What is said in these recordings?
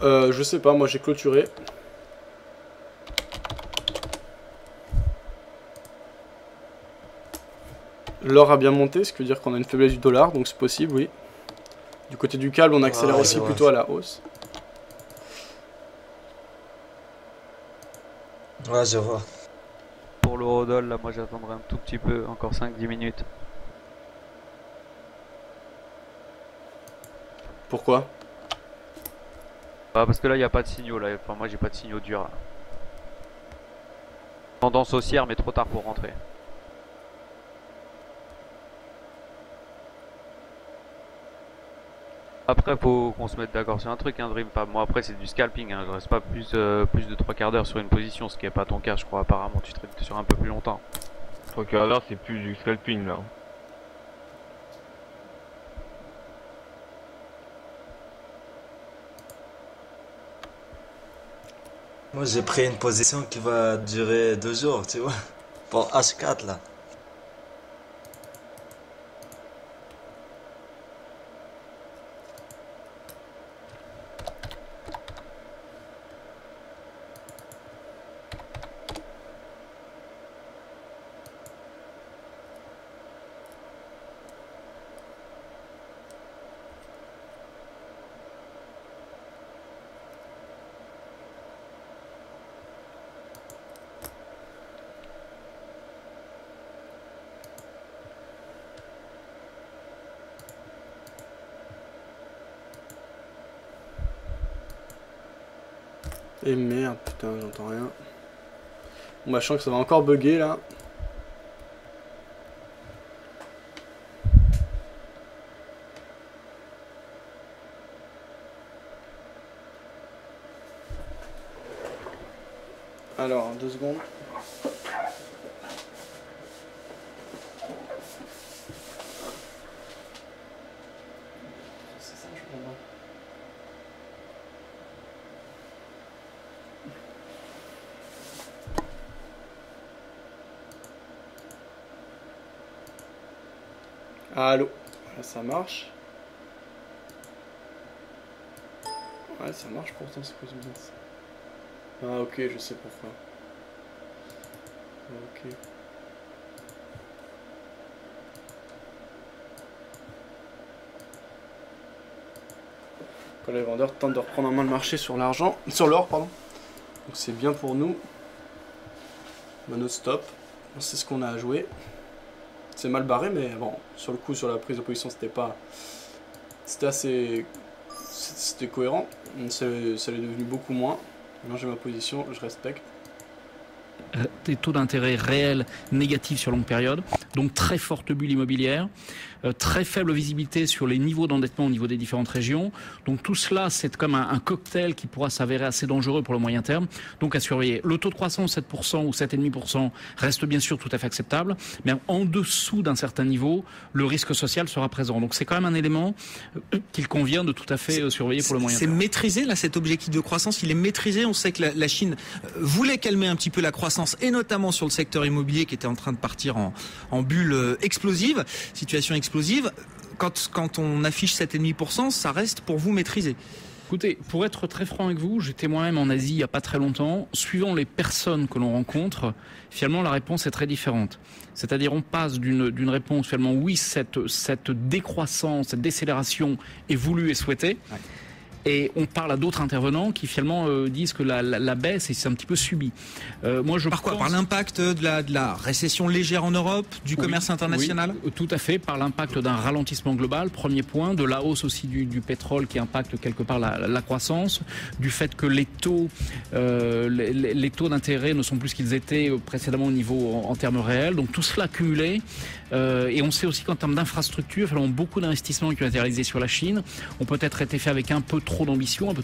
Je sais pas, moi j'ai clôturé. L'or a bien monté, ce qui veut dire qu'on a une faiblesse du dollar, donc c'est possible, oui. Du côté du câble, on accélère aussi plutôt à la hausse. Ouais, je vois. Pour l'eurodoll, là, moi j'attendrai un tout petit peu, encore 5-10 minutes. Pourquoi? Bah, parce que là, il n'y a pas de signaux, là. Enfin, moi j'ai pas de signaux durs. Là. Tendance haussière, mais trop tard pour rentrer. Après, faut qu'on se mette d'accord sur un truc, hein, Dream. Enfin, moi, après, c'est du scalping. Hein. Je reste pas plus de 3 quarts d'heure sur une position, ce qui est pas ton cas, je crois. Apparemment, tu traites sur un peu plus longtemps. 3 quarts d'heure, c'est plus du scalping là. Moi, j'ai pris une position qui va durer 2 jours, tu vois. Pour H4 là. Et merde, putain, j'entends rien. Bon bah je sens que ça va encore bugger là. Alors, 2 secondes. C'est ça, je comprends pas. Allô, là ça marche. Ouais, ça marche pourtant, c'est quoi ce bizarre ça? Ah ok, je sais pourquoi. Ok. Quand les vendeurs tentent de reprendre en main le marché sur l'argent, sur l'or, pardon. Donc c'est bien pour nous. Mono stop, c'est ce qu'on a à jouer. C'est mal barré, mais bon, sur le coup, sur la prise de position, c'était pas, c'était assez, c'était cohérent. Ça l'est devenu beaucoup moins. Maintenant j'ai ma position, je respecte. Des taux d'intérêt réels négatifs sur longue période, donc très forte bulle immobilière, très faible visibilité sur les niveaux d'endettement au niveau des différentes régions. Donc tout cela, c'est comme un cocktail qui pourra s'avérer assez dangereux pour le moyen terme. Donc à surveiller. Le taux de croissance 7% ou 7,5% reste bien sûr tout à fait acceptable, mais en dessous d'un certain niveau, le risque social sera présent. Donc c'est quand même un élément qu'il convient de tout à fait surveiller pour le moyen terme. C'est maîtrisé, là, cet objectif de croissance, il est maîtrisé. On sait que la Chine voulait calmer un petit peu la croissance, et notamment sur le secteur immobilier qui était en train de partir en bulle explosive, situation explosive. Quand on affiche 7,5%, ça reste pour vous maîtrisé. Écoutez, pour être très franc avec vous, j'étais moi-même en Asie il n'y a pas très longtemps. Suivant les personnes que l'on rencontre, finalement la réponse est très différente. C'est-à-dire on passe d'une réponse finalement oui, cette décroissance, cette décélération est voulue et souhaitée. Ouais. Et on parle à d'autres intervenants qui finalement disent que la baisse c'est un petit peu subi. Moi, je pense... Par l'impact de la récession légère en Europe, du commerce international? Oui, tout à fait, par l'impact d'un ralentissement global, premier point, de la hausse aussi du pétrole qui impacte quelque part la croissance, du fait que les taux d'intérêt ne sont plus ce qu'ils étaient précédemment au niveau en termes réels. Donc tout cela cumulé. Et on sait aussi qu'en termes d'infrastructure, beaucoup d'investissements qui ont été réalisés sur la Chine ont peut-être été faits avec un peu trop d'ambition, un peu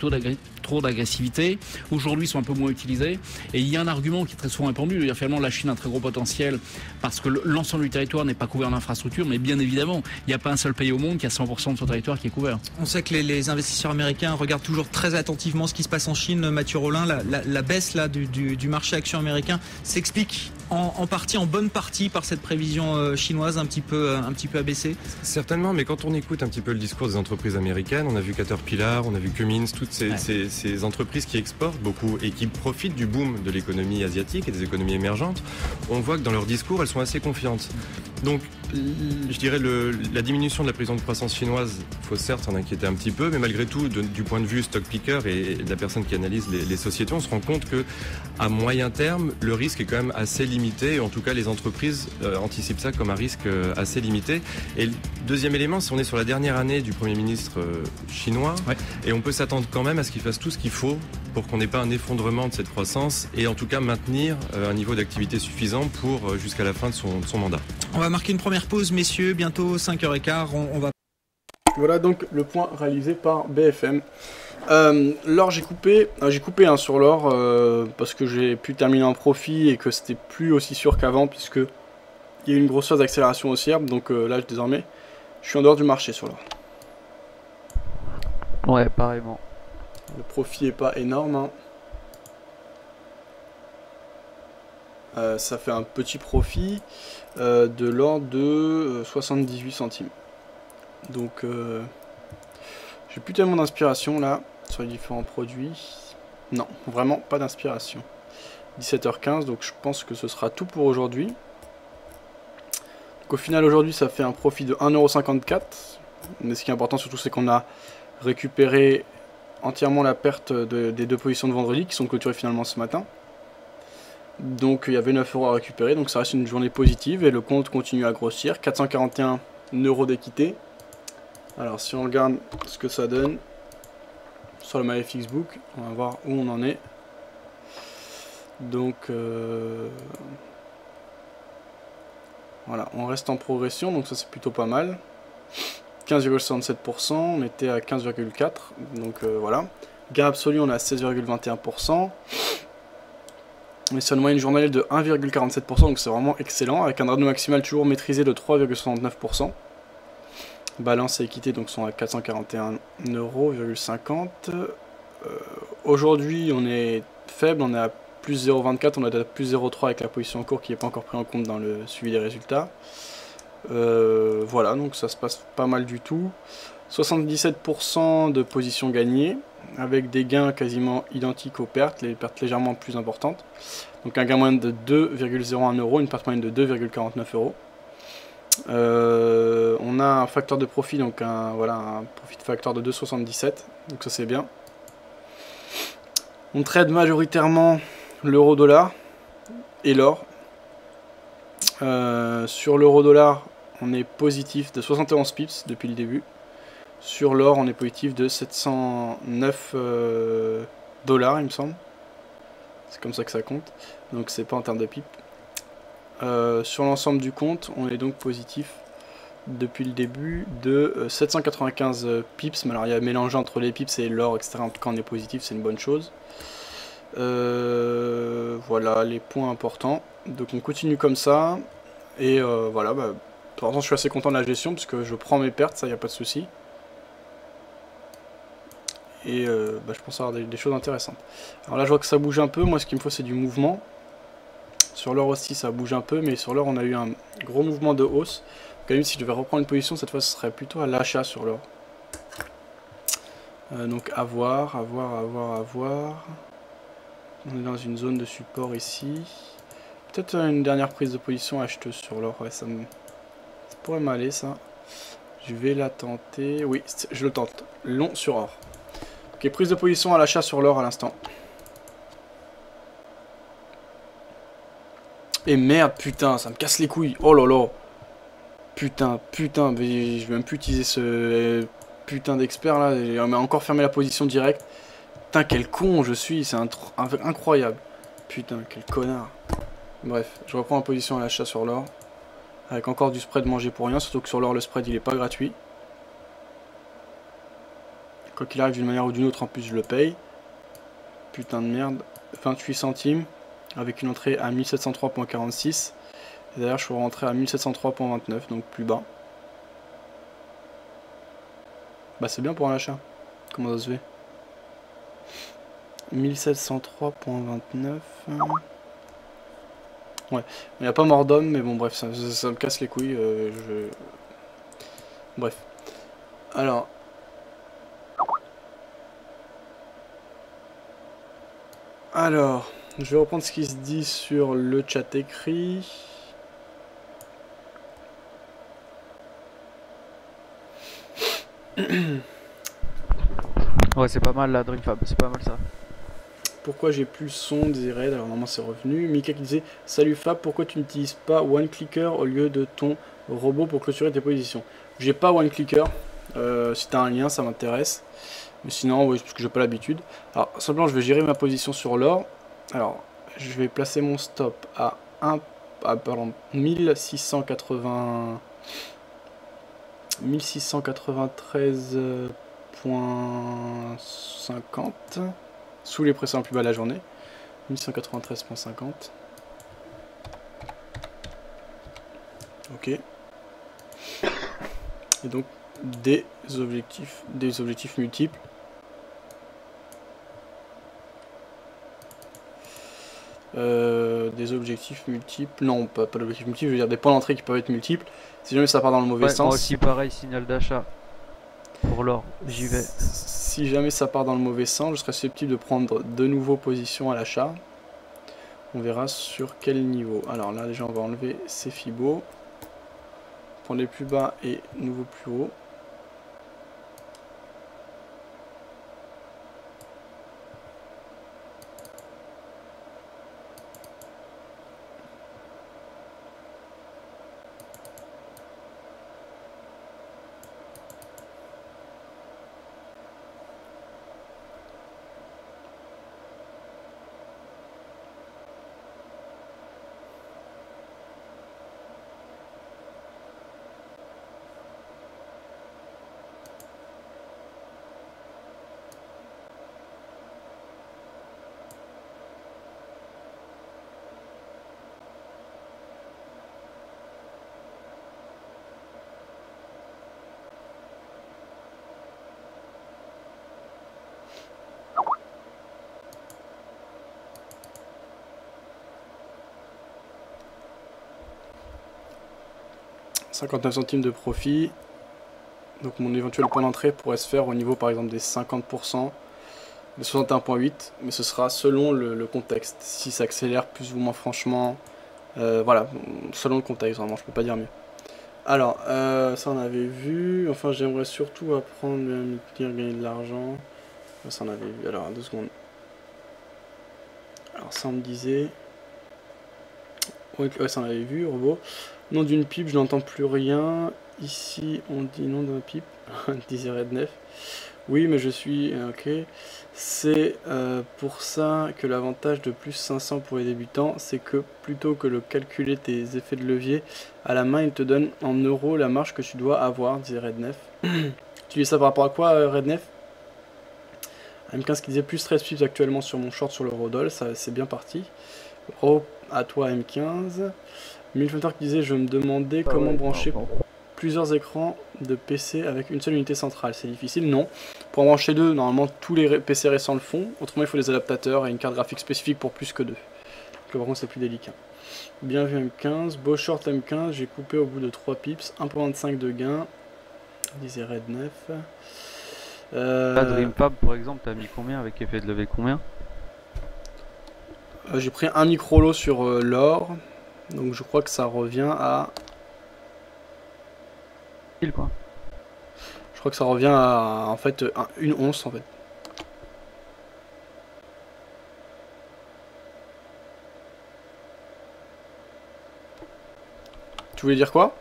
trop d'agressivité. Aujourd'hui, ils sont un peu moins utilisés. Et il y a un argument qui est très souvent répandu, de dire finalement la Chine a un très gros potentiel parce que l'ensemble du territoire n'est pas couvert en infrastructure, mais bien évidemment, il n'y a pas un seul pays au monde qui a 100% de son territoire qui est couvert. On sait que les investisseurs américains regardent toujours très attentivement ce qui se passe en Chine. Mathieu Rollin, la baisse là, du marché action américain s'explique en partie, en bonne partie par cette prévision chinoise un petit peu abaissée? Certainement, mais quand on écoute un petit peu le discours des entreprises américaines, on a vu Caterpillar, on a vu Cummins, toutes ces entreprises qui exportent beaucoup et qui profitent du boom de l'économie asiatique et des économies émergentes, on voit que dans leur discours, elles sont assez confiantes. Donc, je dirais la diminution de la prévision de croissance chinoise, il faut certes s'en inquiéter un petit peu, mais malgré tout, du point de vue stock picker et de la personne qui analyse les sociétés, on se rend compte que à moyen terme, le risque est quand même assez limité. En tout cas, les entreprises anticipent ça comme un risque assez limité. Et le deuxième élément, c'est qu'on est sur la dernière année du Premier ministre chinois, et on peut s'attendre quand même à ce qu'il fasse tout ce qu'il faut pour qu'on n'ait pas un effondrement de cette croissance et en tout cas maintenir un niveau d'activité suffisant pour jusqu'à la fin de son mandat. On va marquer une première pause, messieurs, bientôt 5h15, on va... Voilà donc le point réalisé par BFM. L'or, j'ai coupé sur l'or parce que j'ai pu terminer en profit et que c'était plus aussi sûr qu'avant puisque il y a eu une grosse phase d'accélération haussière, donc là désormais je suis en dehors du marché sur l'or. Ouais, pareillement. Le profit est pas énorme, hein. Ça fait un petit profit de l'ordre de 78 centimes. Donc j'ai plus tellement d'inspiration là sur les différents produits. Non, vraiment pas d'inspiration. 17h15, donc je pense que ce sera tout pour aujourd'hui. Donc au final aujourd'hui ça fait un profit de 1,54€. Mais ce qui est important surtout c'est qu'on a récupéré entièrement la perte des deux positions de vendredi qui sont clôturées finalement ce matin. Donc il y avait 9€ à récupérer, donc ça reste une journée positive et le compte continue à grossir. 441 € d'équité. Alors si on regarde ce que ça donne sur le MyFX Book, on va voir où on en est. Donc voilà, on reste en progression, donc ça c'est plutôt pas mal. 15,67%, on était à 15,4%, donc voilà. Gain absolu, on est à 16,21%. On est sur une moyenne journalière de 1,47%, donc c'est vraiment excellent, avec un revenu maximal toujours maîtrisé de 3,69%. Balance et équité donc sont à 441,50€. Aujourd'hui on est faible, on est à plus 0,24, on est à plus 0,3 avec la position en cours qui n'est pas encore pris en compte dans le suivi des résultats. Voilà, donc ça se passe pas mal du tout. 77% de positions gagnées, avec des gains quasiment identiques aux pertes, les pertes légèrement plus importantes. Donc un gain moyen de 2,01€, une perte moyenne de 2,49€. On a un facteur de profit, donc un profit de facteur de 2,77, donc ça c'est bien. On trade majoritairement l'euro-dollar et l'or. Sur l'euro-dollar, on est positif de 71 pips depuis le début. Sur l'or, on est positif de 709 $, il me semble. C'est comme ça que ça compte. Donc c'est pas en termes de pips. Sur l'ensemble du compte, on est donc positif depuis le début de 795 pips. Mais alors il y a mélangé entre les pips et l'or, etc. En tout cas, on est positif, c'est une bonne chose. Voilà les points importants. Donc on continue comme ça. Et voilà, pour l'instant je suis assez content de la gestion parce que je prends mes pertes, ça y a pas de souci. Et je pense avoir des choses intéressantes. Alors là je vois que ça bouge un peu, moi ce qu'il me faut c'est du mouvement. Sur l'or aussi ça bouge un peu, mais sur l'or on a eu un gros mouvement de hausse. Donc même si je devais reprendre une position, cette fois ce serait plutôt à l'achat sur l'or. Donc à voir. On est dans une zone de support ici. Peut-être une dernière prise de position acheteuse sur l'or, ouais, ça pourrait m'aller ça. Je vais la tenter, oui je le tente, long sur or. Ok, prise de position à l'achat sur l'or à l'instant. Et merde, putain, ça me casse les couilles, oh là là. Putain, mais je vais même plus utiliser ce putain d'expert là, on m'a encore fermé la position directe. Putain, quel con je suis, c'est incroyable. Putain, quel connard. Bref, je reprends en position à l'achat sur l'or. Avec encore du spread mangé pour rien, surtout que sur l'or le spread il est pas gratuit. Quoi qu'il arrive d'une manière ou d'une autre, en plus je le paye. Putain de merde. 28 centimes. Avec une entrée à 1703,46. Et d'ailleurs je suis rentré à 1703,29, donc plus bas. Bah c'est bien pour un achat. Comment ça se fait? 1703,29. Il n'y a pas mort d'homme, mais bon, bref, ça me casse les couilles. Bref. Alors. Je vais reprendre ce qui se dit sur le chat écrit. Ouais, c'est pas mal la Dreamfab, c'est pas mal ça. Pourquoi j'ai plus le son des raids? Alors normalement c'est revenu. Mika qui disait: salut Fab, pourquoi tu n'utilises pas One Clicker au lieu de ton robot pour clôturer tes positions? J'ai pas One Clicker. Si t'as un lien, ça m'intéresse. Mais sinon, oui, parce que j'ai pas l'habitude. Alors simplement, je vais gérer ma position sur l'or. Alors, je vais placer mon stop à 1693,50 sous les précédents plus bas de la journée. 1193,50. Ok. Et donc des objectifs multiples. Des objectifs multiples. Non, pas d'objectifs multiples, je veux dire des points d'entrée qui peuvent être multiples. Si jamais ça part dans le mauvais sens. Moi aussi pareil, signal d'achat. Pour l'or, j'y vais. Si jamais ça part dans le mauvais sens, je serais susceptible de prendre de nouveau position à l'achat. On verra sur quel niveau. Alors là déjà on va enlever ces fibos. Prendre les plus bas et nouveau plus haut. « 59 centimes de profit. Donc mon éventuel point d'entrée pourrait se faire au niveau par exemple des 50%, des 61,8, mais ce sera selon le contexte. Si ça accélère plus ou moins franchement, voilà, selon le contexte vraiment, je peux pas dire mieux. Alors, ça on avait vu, enfin j'aimerais surtout apprendre à me dire gagner de l'argent. Ça on avait vu, alors 2 secondes. Alors ça on me disait... Ouais, ça on avait vu, robot. Nom d'une pipe, je n'entends plus rien. Ici, on dit nom d'un pipe. Disait Rednef. Oui, mais je suis... Ok. C'est pour ça que l'avantage de plus 500 pour les débutants, c'est que plutôt que de calculer tes effets de levier à la main, il te donne en euros la marge que tu dois avoir, disait Rednef. Tu dis ça par rapport à quoi, Rednef? M15 qui disait plus 13 pips actuellement sur mon short sur le Rodol, ça c'est bien parti. Oh, à toi M15. Milfunter qui disait: je me demandais comment brancher plusieurs écrans de PC avec une seule unité centrale. C'est difficile? Non. Pour en brancher deux, normalement tous les PC récents le font. Autrement il faut des adaptateurs et une carte graphique spécifique pour plus que deux. Donc par contre c'est plus délicat. Bien vu M15. Beau short M15, j'ai coupé au bout de 3 pips. 1.25 de gain. Disait Rednef. La Dreamfab par exemple, t'as mis combien avec effet de lever combien? J'ai pris un micro lot sur l'or. Donc je crois que ça revient à... Quoi. Je crois que ça revient à en fait une once en fait. Tu voulais dire quoi?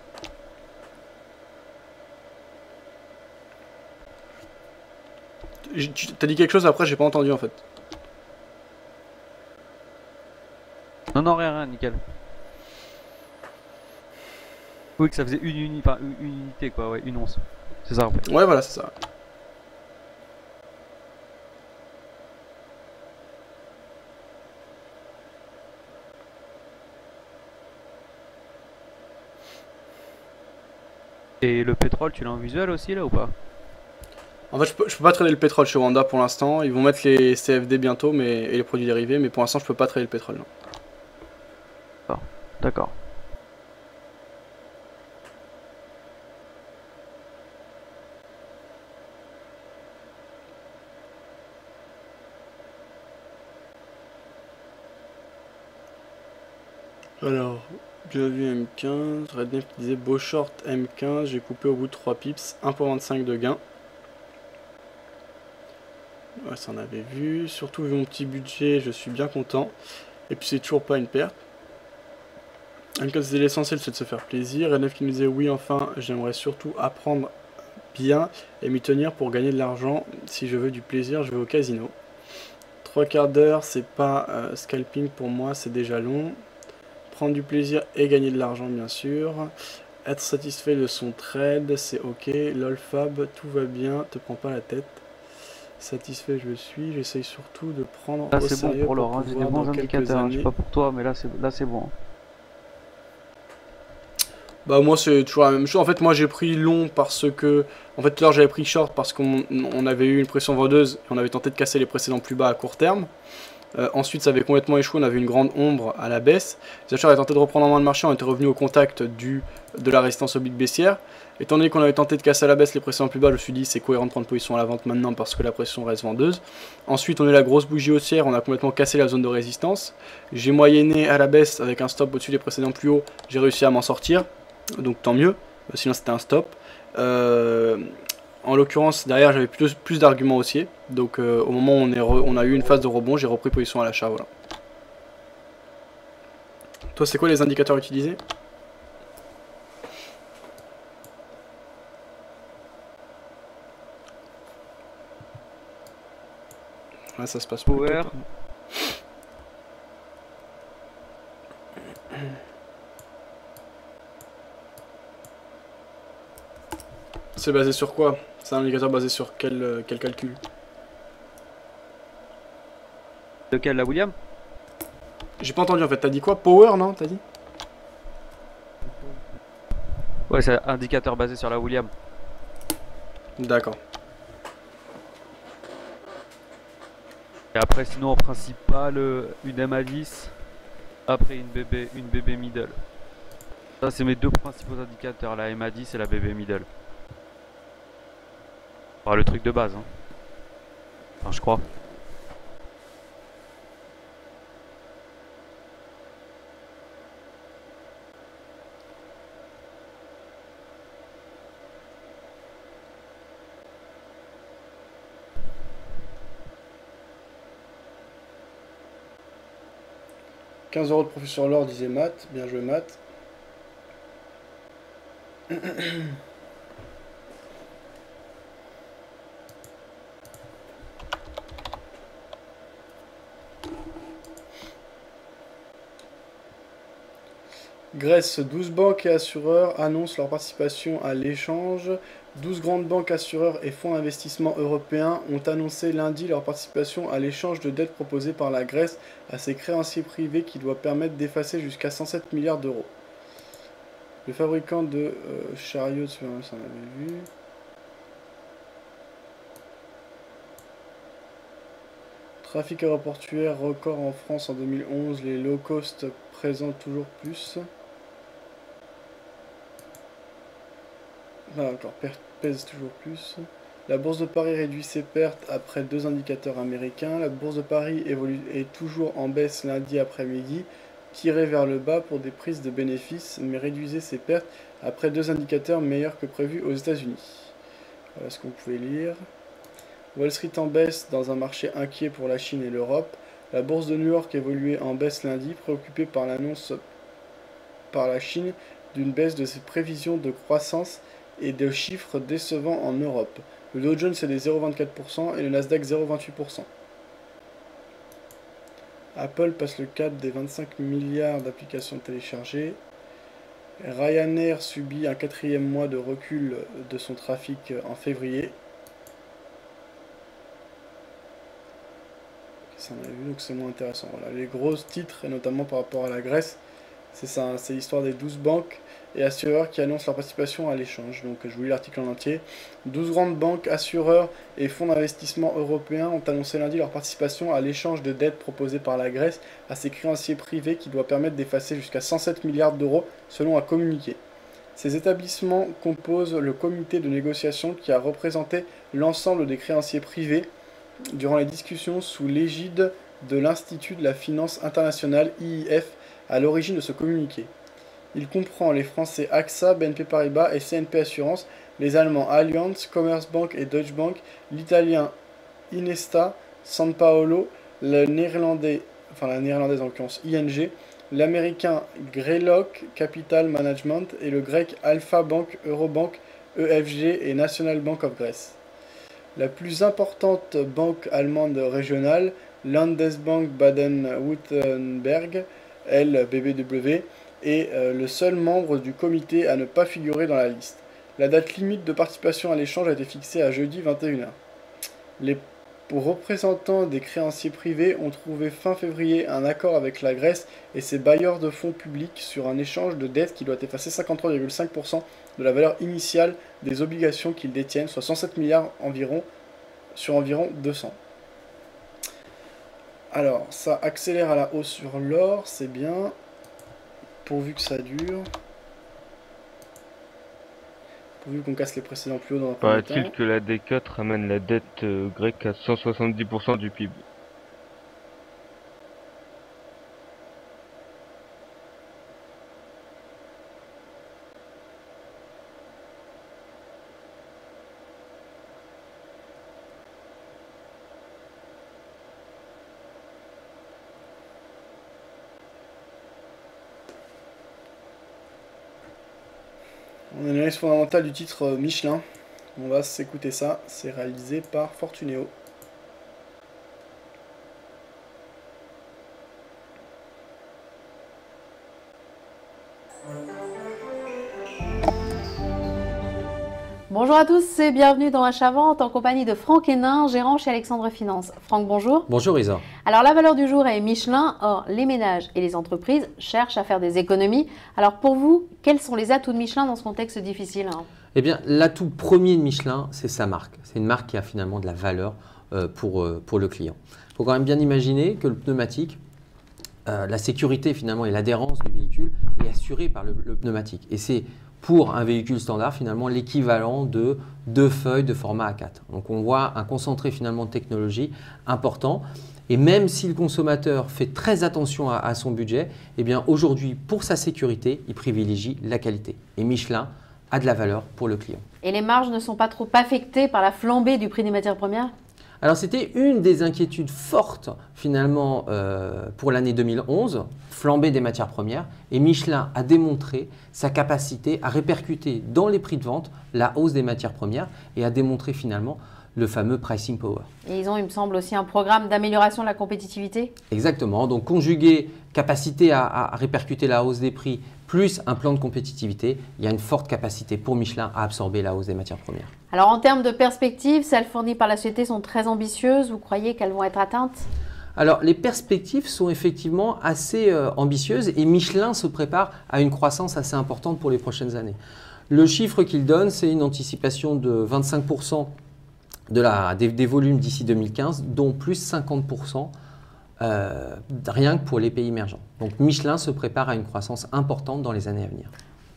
T'as dit quelque chose après j'ai pas entendu en fait. Non, rien, nickel. Oui, que ça faisait une unité quoi, ouais, une once. C'est ça en fait. Ouais, voilà, c'est ça. Et le pétrole, tu l'as en visuel aussi là ou pas? En fait, je peux pas trader le pétrole chez Wanda pour l'instant. Ils vont mettre les CFD bientôt et les produits dérivés, mais pour l'instant, je peux pas trader le pétrole. Non. D'accord. Alors, bien vu M15, Redneck qui disait beau short M15, j'ai coupé au bout de 3 pips, 1,25 de gain. Ouais, ça en avait vu, surtout vu mon petit budget, je suis bien content. Et puis c'est toujours pas une perte. M15 disait l'essentiel c'est de se faire plaisir. Redneck qui nous disait oui enfin, j'aimerais surtout apprendre bien et m'y tenir pour gagner de l'argent. Si je veux du plaisir, je vais au casino. 3 quarts d'heure, c'est pas scalping pour moi, c'est déjà long. Prendre du plaisir et gagner de l'argent bien sûr. Être satisfait de son trade, c'est ok. Lolfab, tout va bien, te prends pas la tête. Satisfait je suis, j'essaye surtout de prendre Là au c'est bon sérieux pour Laurent, j'ai des bons indicateurs, hein. Je sais pas pour toi, mais là c'est bon. Bah moi c'est toujours la même chose. En fait moi j'ai pris long parce que... En fait tout à l'heure j'avais pris short parce qu'on avait eu une pression vendeuse et on avait tenté de casser les précédents plus bas à court terme. Ensuite ça avait complètement échoué, on avait une grande ombre à la baisse. Les acheteurs avaient tenté de reprendre en main le marché, on était revenu au contact de la résistance oblique baissière. Étant donné qu'on avait tenté de casser à la baisse les précédents plus bas, je me suis dit c'est cohérent de prendre position à la vente maintenant parce que la pression reste vendeuse. Ensuite on a eu la grosse bougie haussière, on a complètement cassé la zone de résistance. J'ai moyenné à la baisse avec un stop au-dessus des précédents plus hauts, j'ai réussi à m'en sortir. Donc tant mieux, sinon c'était un stop. En l'occurrence derrière j'avais plus d'arguments haussiers. Donc au moment où on a eu une phase de rebond, j'ai repris position à l'achat. Voilà. Toi c'est quoi les indicateurs utilisés? Là ça se passe Power. C'est basé sur quoi? C'est un indicateur basé sur quel calcul? Lequel, la William? J'ai pas entendu en fait, t'as dit quoi? Power non? T'as dit? Ouais, c'est un indicateur basé sur la William. D'accord. Et après sinon en principal une MA10, après une BB middle. Ça c'est mes deux principaux indicateurs, la MA10 et la BB middle. Enfin, le truc de base hein. Enfin je crois. « 15 € de profit sur l'or, disait Matt. Bien joué, Matt. » Grèce, 12 banques et assureurs annoncent leur participation à l'échange. 12 grandes banques, assureurs et fonds d'investissement européens ont annoncé lundi leur participation à l'échange de dettes proposé par la Grèce à ses créanciers privés qui doit permettre d'effacer jusqu'à 107 milliards d'euros. Le fabricant de chariots, ça on avait vu. Trafic aéroportuaire record en France en 2011, les low cost présentent toujours plus. Ah, encore, pèse toujours plus. La bourse de Paris réduit ses pertes après deux indicateurs américains. La bourse de Paris est toujours en baisse lundi après-midi, tirée vers le bas pour des prises de bénéfices, mais réduisait ses pertes après deux indicateurs meilleurs que prévu aux États-Unis. Voilà ce qu'on pouvait lire. Wall Street en baisse dans un marché inquiet pour la Chine et l'Europe. La bourse de New York évoluait en baisse lundi, préoccupée par l'annonce par la Chine d'une baisse de ses prévisions de croissance et de chiffres décevants en Europe. Le Dow Jones est des 0,24% et le Nasdaq 0,28%. Apple passe le cap des 25 milliards d'applications téléchargées. Ryanair subit un quatrième mois de recul de son trafic en février. Ça on a vu, donc c'est moins intéressant. Voilà, les gros titres, et notamment par rapport à la Grèce, c'est ça, c'est l'histoire des 12 banques. et assureurs qui annoncent leur participation à l'échange. Donc je vous lis l'article en entier. 12 grandes banques, assureurs et fonds d'investissement européens ont annoncé lundi leur participation à l'échange de dettes proposé par la Grèce à ses créanciers privés qui doit permettre d'effacer jusqu'à 107 milliards d'euros selon un communiqué. Ces établissements composent le comité de négociation qui a représenté l'ensemble des créanciers privés durant les discussions sous l'égide de l'Institut de la Finance Internationale IIF à l'origine de ce communiqué. Il comprend les Français AXA, BNP Paribas et CNP Assurance, les Allemands Allianz, Commerzbank et Deutsche Bank, l'Italien Inesta, San Paolo, la néerlandaise en l'occurrence ING, l'Américain Greylock Capital Management et le Grec Alpha Bank, Eurobank, EFG et National Bank of Greece. La plus importante banque allemande régionale, Landesbank Baden-Württemberg, LBBW, est le seul membre du comité à ne pas figurer dans la liste. La date limite de participation à l'échange a été fixée à jeudi 21h. Les représentants des créanciers privés ont trouvé fin février un accord avec la Grèce et ses bailleurs de fonds publics sur un échange de dettes qui doit effacer 53,5% de la valeur initiale des obligations qu'ils détiennent, soit 107 milliards environ, sur environ 200. Alors, ça accélère à la hausse sur l'or, c'est bien, pourvu que ça dure. Pourvu qu'on casse les précédents plus hauts dans un premier temps. Paraît-il que la D4 ramène la dette grecque à 170% du PIB. On a une analyse fondamentale du titre Michelin. On va s'écouter ça. C'est réalisé par Fortuneo. Bonjour à tous et bienvenue dans Achat-Vente en compagnie de Franck Hénin, gérant chez Alexandre Finance. Franck, bonjour. Bonjour Isa. Alors la valeur du jour est Michelin. Or, les ménages et les entreprises cherchent à faire des économies. Alors pour vous, quels sont les atouts de Michelin dans ce contexte difficile? Eh bien, l'atout premier de Michelin, c'est sa marque. C'est une marque qui a finalement de la valeur pour le client. Il faut quand même bien imaginer que le pneumatique, la sécurité finalement et l'adhérence du véhicule est assurée par le pneumatique. Et c'est pour un véhicule standard finalement l'équivalent de 2 feuilles de format A4. Donc on voit un concentré finalement de technologie important. Et même si le consommateur fait très attention à son budget, eh bien aujourd'hui pour sa sécurité, il privilégie la qualité. Et Michelin a de la valeur pour le client. Et les marges ne sont pas trop affectées par la flambée du prix des matières premières? Alors c'était une des inquiétudes fortes finalement pour l'année 2011, flambée des matières premières, et Michelin a démontré sa capacité à répercuter dans les prix de vente la hausse des matières premières et a démontré finalement le fameux pricing power. Et ils ont, il me semble, aussi un programme d'amélioration de la compétitivité? Exactement, donc conjuguer capacité à répercuter la hausse des prix plus un plan de compétitivité, il y a une forte capacité pour Michelin à absorber la hausse des matières premières. Alors en termes de perspectives, celles fournies par la société sont très ambitieuses. Vous croyez qu'elles vont être atteintes? Alors les perspectives sont effectivement assez ambitieuses et Michelin se prépare à une croissance assez importante pour les prochaines années. Le chiffre qu'il donne, c'est une anticipation de 25% des volumes d'ici 2015, dont plus 50% rien que pour les pays émergents. Donc Michelin se prépare à une croissance importante dans les années à venir.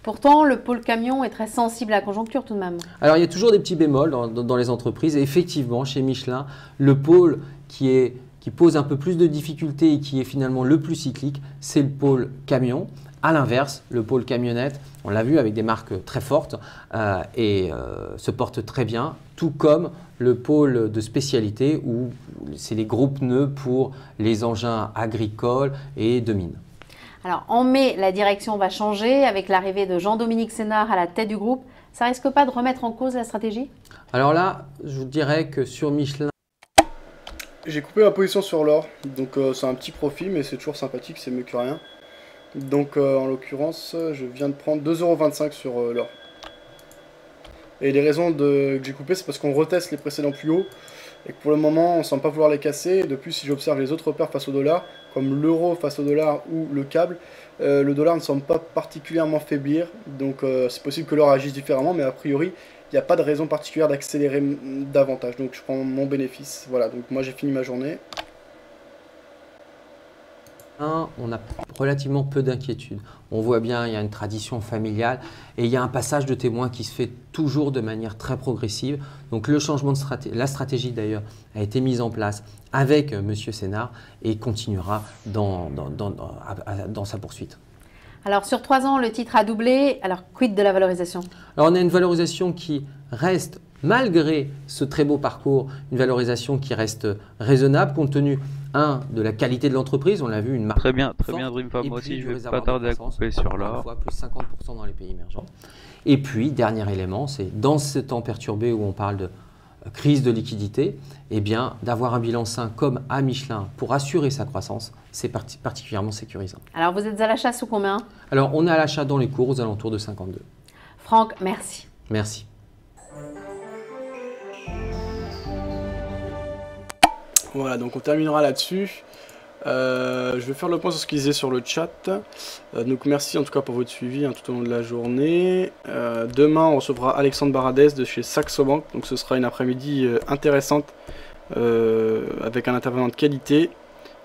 Pourtant, le pôle camion est très sensible à la conjoncture tout de même. Alors il y a toujours des petits bémols dans les entreprises et effectivement chez Michelin, le pôle qui pose un peu plus de difficultés et qui est finalement le plus cyclique, c'est le pôle camion. A l'inverse, le pôle camionnette, on l'a vu avec des marques très fortes se porte très bien, tout comme le pôle de spécialité où c'est les gros pneus pour les engins agricoles et de mine. Alors en mai, la direction va changer avec l'arrivée de Jean-Dominique Sénard à la tête du groupe. Ça risque pas de remettre en cause la stratégie? Alors là, je vous dirais que sur Michelin… J'ai coupé ma position sur l'or, donc c'est un petit profit, mais c'est toujours sympathique, c'est mieux que rien. Donc en l'occurrence, je viens de prendre 2,25 € sur l'or. Et les raisons que j'ai coupé, c'est parce qu'on reteste les précédents plus hauts. et que pour le moment, on ne semble pas vouloir les casser. Et de plus, si j'observe les autres paires face au dollar, comme l'euro face au dollar ou le câble, le dollar ne semble pas particulièrement faiblir. Donc c'est possible que l'or agisse différemment, mais a priori, il n'y a pas de raison particulière d'accélérer davantage. Donc je prends mon bénéfice. Voilà, donc moi j'ai fini ma journée. On a relativement peu d'inquiétude. On voit bien, il y a une tradition familiale et il y a un passage de témoin qui se fait toujours de manière très progressive. Donc le changement de stratégie, la stratégie d'ailleurs, a été mise en place avec M. Sénard et continuera dans sa poursuite. Alors sur 3 ans, le titre a doublé. Alors quid de la valorisation? Alors on a une valorisation qui reste, malgré ce très beau parcours, une valorisation qui reste raisonnable compte tenu de la qualité de l'entreprise. On l'a vu, une marque Très bien forte, Dreamfab, et moi puis aussi du je vais réservoir pas tarder de à croissance, couper sur encore une l'or. fois, plus 50% dans les pays émergents. Et puis, dernier élément, c'est dans ce temps perturbé où on parle de crise de liquidité, eh bien, d'avoir un bilan sain comme à Michelin pour assurer sa croissance, c'est particulièrement sécurisant. Alors vous êtes à l'achat sous combien? Alors, on est à l'achat dans les cours aux alentours de 52. Franck, merci. Merci. Voilà, donc on terminera là-dessus. Je vais faire le point sur ce qu'ils disaient sur le chat. Donc merci en tout cas pour votre suivi tout au long de la journée. Demain on recevra Alexandre Baradès de chez Saxo Bank. Donc ce sera une après-midi intéressante avec un intervenant de qualité.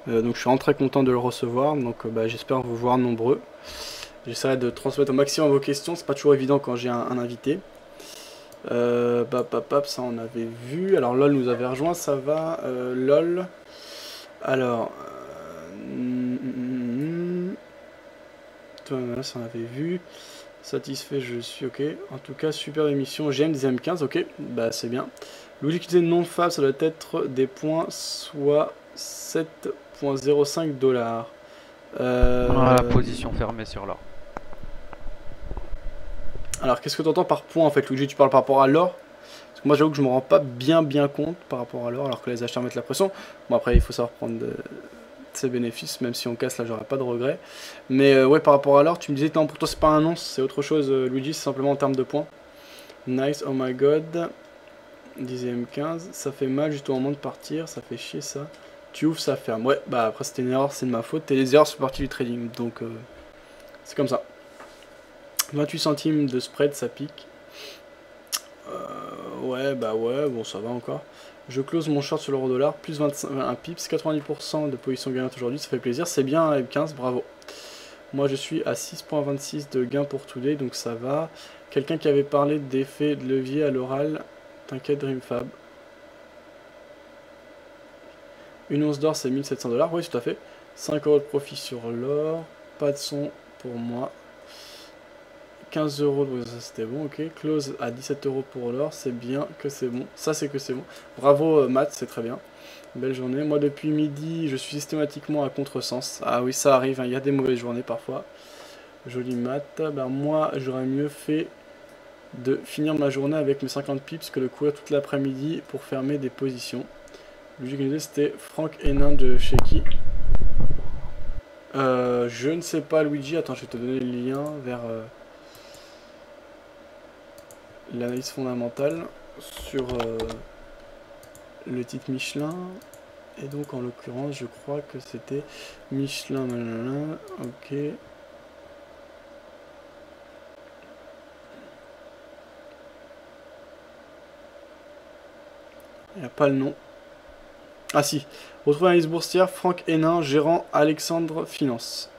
Donc je suis vraiment très content de le recevoir. Donc j'espère vous voir nombreux. J'essaierai de transmettre au maximum vos questions. C'est pas toujours évident quand j'ai un invité. Ça on avait vu. Alors LOL nous avait rejoint, ça va. LOL. Alors, ça on avait vu. Satisfait, je suis ok. En tout cas, super émission. J'aime des M15, ok. Bah c'est bien. Logique qui disait non fab, ça doit être des points, soit 7,05 $. Voilà, position fermée sur l'or. Alors, qu'est-ce que tu entends par point en fait, Luigi? Tu parles par rapport à l'or? Parce que moi, j'avoue que je me rends pas bien compte par rapport à l'or, alors que les acheteurs mettent la pression. Bon, après, il faut savoir prendre ses bénéfices, même si on casse là, j'aurais pas de regrets. Mais ouais, par rapport à l'or, tu me disais, non, pour toi, c'est pas un non, c'est autre chose, Luigi, c'est simplement en termes de points. Nice, oh my god. 10ème 15, ça fait mal juste au moment de partir, ça fait chier ça. Tu ouvres, ça ferme. Ouais, bah après, c'était une erreur, c'est de ma faute. Et les erreurs sont partie du trading, donc c'est comme ça. 28 centimes de spread, ça pique. Ouais, bon, ça va encore. Je close mon short sur l'euro dollar, plus 21 pips, 90% de position gagnante aujourd'hui, ça fait plaisir. C'est bien, M15, bravo. Moi, je suis à 6,26 de gain pour today, donc ça va. Quelqu'un qui avait parlé d'effet de levier à l'oral, t'inquiète, Dreamfab. Une once d'or, c'est 1700 $, oui, tout à fait. 5 € de profit sur l'or, pas de son pour moi. 15 €, ça c'était bon, ok. Close à 17 € pour l'or, c'est bien que c'est bon. Ça c'est que c'est bon. Bravo Matt, c'est très bien. Belle journée. Moi depuis midi, je suis systématiquement à contresens. Ah oui, ça arrive, il y a des mauvaises journées parfois. Joli Matt. Moi, j'aurais mieux fait de finir ma journée avec mes 50 pips que de courir toute l'après-midi pour fermer des positions. Le jeu que nous c'était Franck Hénin de chez qui? Je ne sais pas, Luigi. Attends, je vais te donner le lien vers... l'analyse fondamentale sur le titre Michelin, et donc en l'occurrence je crois que c'était Michelin, ok. Il n'y a pas le nom. Ah si, retrouvez l'analyse boursière, Franck Hénin, gérant Alexandre Finance.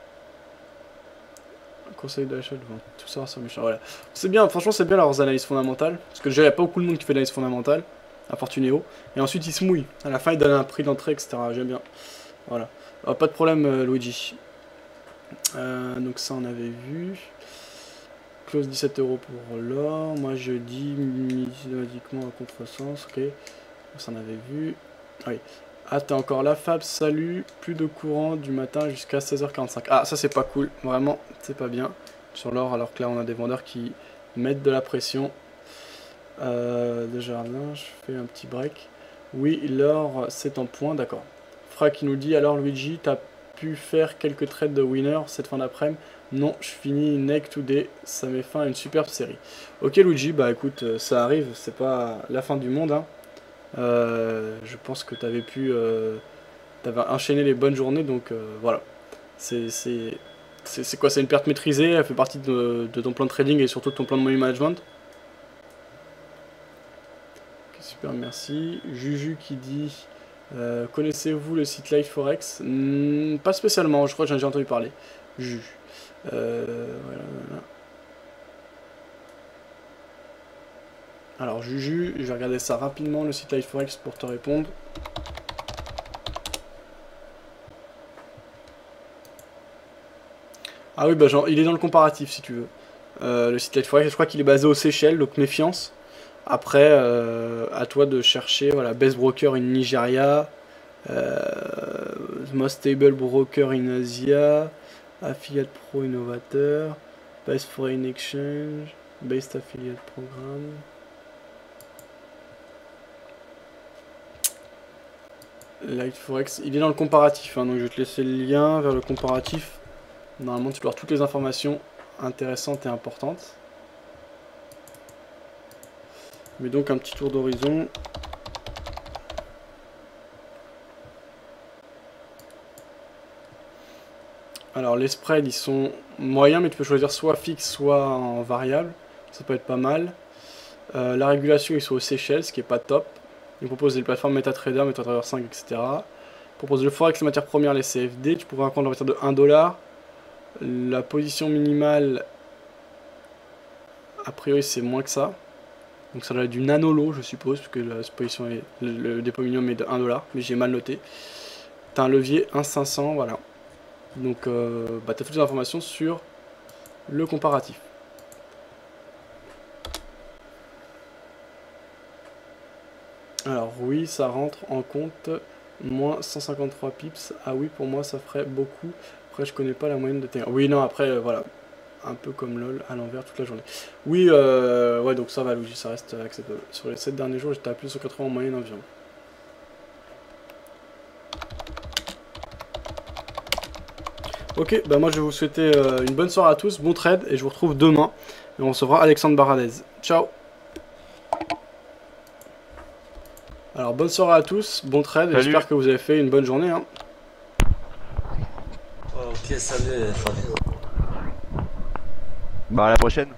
Conseil d'achat de vente, tout ça sur Michelin, voilà. C'est bien, franchement c'est bien leurs analyses fondamentales, parce que déjà il n'y a pas beaucoup de monde qui fait l'analyse fondamentale, à Fortunéo, et ensuite ils se mouillent, à la fin ils donnent un prix d'entrée, etc. J'aime bien, voilà. Alors, pas de problème Luigi. Donc ça on avait vu. Close 17 € pour l'or, moi je dis systématiquement à contresens, ok. Ça on avait vu, oui. Ah, t'es encore là, Fab, salut. Plus de courant du matin jusqu'à 16h45. Ah, ça, c'est pas cool. Vraiment, c'est pas bien. Sur l'or, alors que là, on a des vendeurs qui mettent de la pression. Desjardins, je fais un petit break. Oui, l'or, c'est en point, d'accord. Fra qui nous dit, alors Luigi, t'as pu faire quelques trades de winner cette fin d'après-midi? Non, je finis neck today. Ça met fin à une superbe série. Ok, Luigi, bah écoute, ça arrive. C'est pas la fin du monde, hein. Je pense que tu avais pu t'avais enchaîné les bonnes journées, donc voilà. C'est quoi? C'est une perte maîtrisée, elle fait partie de ton plan de trading et surtout de ton plan de money management. Okay, super, merci. Juju qui dit connaissez-vous le site Live Forex? Pas spécialement, je crois que j'en ai déjà entendu parler. Juju. Voilà. Alors Juju, je vais regarder ça rapidement, le site Live Forex, pour te répondre. Ah oui, bah genre, il est dans le comparatif si tu veux. Le site Live Forex, je crois qu'il est basé aux Seychelles, donc méfiance. Après, à toi de chercher, voilà, Best Broker in Nigeria, Most Stable Broker in Asia, Affiliate Pro Innovateur, Best Foreign Exchange, Best Affiliate Program. Live Forex, il est dans le comparatif, hein, donc je vais te laisser le lien vers le comparatif. Normalement, tu dois avoir toutes les informations intéressantes et importantes. Mais donc un petit tour d'horizon. Alors les spreads ils sont moyens, mais tu peux choisir soit fixe soit en variable. Ça peut être pas mal. La régulation ils sont aux Seychelles, ce qui est pas top. Ils proposent des plateformes MetaTrader, MetaTrader 5, etc. Ils proposent le forex, les matières premières, les CFD. Tu pourras prendre à partir de 1 $. La position minimale, a priori c'est moins que ça. Donc ça doit être du nano-lot je suppose, puisque la position est, le dépôt minimum est de 1 $, mais j'ai mal noté. T'as un levier 1,500, voilà. Donc bah, t'as toutes les informations sur le comparatif. Alors oui, ça rentre en compte, moins 153 pips. Ah oui, pour moi ça ferait beaucoup. Après je connais pas la moyenne de T1. Oui, non, après voilà. Un peu comme LOL à l'envers toute la journée. Oui, ouais, donc ça va, Luigi, ça reste acceptable. Sur les 7 derniers jours, j'étais à plus de 180 en moyenne environ. Ok, bah moi je vais vous souhaiter une bonne soirée à tous, bon trade, et je vous retrouve demain. Et on recevra Alexandre Baradez. Ciao. Alors bonne soirée à tous, bon trade, et j'espère que vous avez fait une bonne journée. Hein. Ok, salut Fabien. Bah à la prochaine.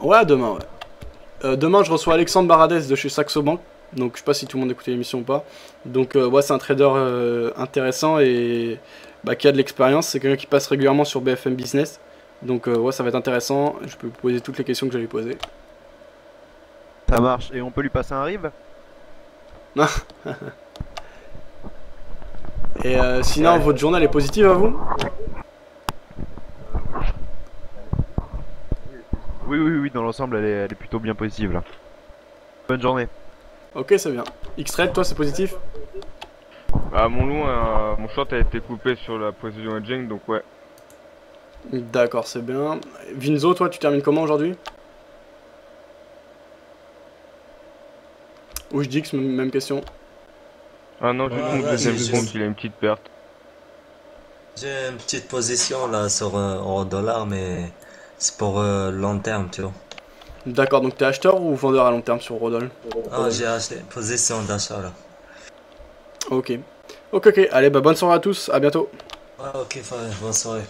Ouais, demain, ouais. Demain, je reçois Alexandre Baradez de chez Saxo Bank. Donc, je sais pas si tout le monde écoutait l'émission ou pas. Donc, ouais, c'est un trader intéressant et bah, qui a de l'expérience. C'est quelqu'un qui passe régulièrement sur BFM Business. Donc, ouais, ça va être intéressant. Je peux vous poser toutes les questions que j'allais poser. Ça marche. Et on peut lui passer un rib? Et sinon, votre journée, elle est positive à vous? Oui, dans l'ensemble, elle est plutôt bien positive là. Bonne journée. Ok, c'est bien. X-Trade, toi, c'est positif? Bah, mon short a été coupé sur la position hedging, donc ouais. D'accord, c'est bien. Vinzo, toi, tu termines comment aujourd'hui? Ou je dis que même question. Ah non, juste mon deuxième compte, il a une petite perte. J'ai une petite position là sur euro-dollar, mais c'est pour long terme, tu vois. D'accord, donc t'es acheteur ou vendeur à long terme sur Rodol? Ah, j'ai acheté position d'achat là. Ok. Ok, allez, bah bonne soirée à tous, à bientôt. Ah, ok, bonne soirée.